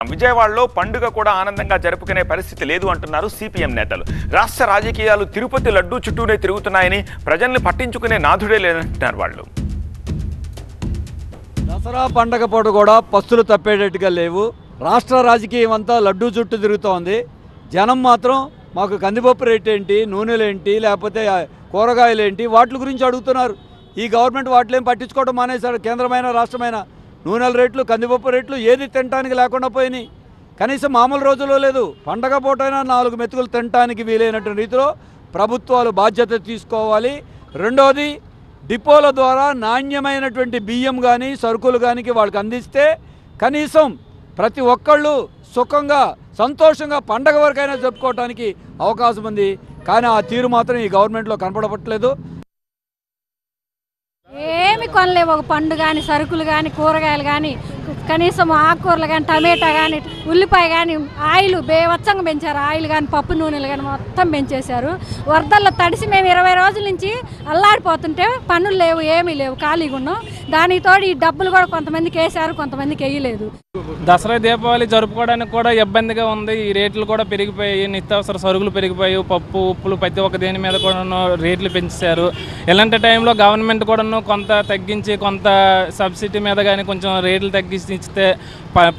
విజయవాడలో పండుగ కూడా ఆనందంగా జరుపుకునే పరిస్థితి లేదు అంటున్నారు సిపిఎం నేతలు. రాష్ట్ర రాజకీయాలు తిరుపతి లడ్డూ చుట్టూనే తిరుగుతున్నాయని, ప్రజల్ని పట్టించుకునే నాథుడే లేదంటున్నారు వాళ్ళు. దసరా పండగ పూట కూడా పస్తులు తప్పేటట్టుగా లేవు. రాష్ట్ర రాజకీయం అంతా లడ్డూ చుట్టూ తిరుగుతోంది. జనం మాత్రం మాకు కందిపప్పు రేట్ ఏంటి, నూనెలేంటి, లేకపోతే కూరగాయలేంటి, వాటి గురించి అడుగుతున్నారు. ఈ గవర్నమెంట్ వాటిలేం పట్టించుకోవడం మానేశారు. కేంద్రమైన రాష్ట్రమైన నూనెల రేట్లు, కందిపప్పు రేట్లు ఏది తినడానికి లేకుండా పోయినాయి. కనీసం మామూలు రోజుల్లో లేదు. పండగ పూటైనా 4 మెతుకులు తినడానికి వీలైనటువంటి రీతిలో ప్రభుత్వాలు బాధ్యత తీసుకోవాలి. రెండోది, డిపోల ద్వారా నాణ్యమైనటువంటి బియ్యం కానీ సరుకులు కానీ వాళ్ళకి అందిస్తే కనీసం ప్రతి ఒక్కళ్ళు సుఖంగా సంతోషంగా పండగ వరకైనా జరుపుకోవడానికి అవకాశం ఉంది. కానీ ఆ తీరు మాత్రం ఈ గవర్నమెంట్లో కనపడట్లేదు. ఏమి కొనలేవు. ఒక పండు కానీ సరుకులు కానీ కూరగాయలు కానీ కనీసం ఆకుకూరలు కానీ టమాటా కానీ ఉల్లిపాయ కానీ ఆయిల్ బేవచ్చంగా పెంచారు. ఆయిల్ కానీ పప్పు నూనెలు కానీ మొత్తం పెంచేశారు. వరదల్లో తడిసి మేము 20 రోజుల నుంచి అల్లాడిపోతుంటే పనులు లేవు, ఏమీ లేవు, ఖాళీగా ఉన్నాం. దానికి తోడు ఈ డబ్బులు కూడా కొంతమందికి వేసారు, కొంతమందికి వేయలేదు. దసరా దీపావళి జరుపుకోవడానికి కూడా ఇబ్బందిగా ఉంది. ఈ రేట్లు కూడా పెరిగిపోయాయి. నిత్యావసర సరుకులు పెరిగిపోయాయి. పప్పు ఉప్పులు ప్రతి ఒక్క దేని మీద కూడా రేట్లు పెంచారు. ఇలాంటి టైంలో గవర్నమెంట్ కూడా కొంత తగ్గించి కొంత సబ్సిడీ మీద కానీ కొంచెం రేట్లు తగ్గించి ఇస్తే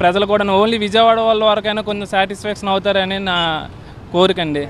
ప్రజలు కూడా ఓన్లీ విజయవాడ వాళ్ళ వరకైనా కొంచెం సాటిస్ఫాక్షన్ అవుతారని నా కోరికండి.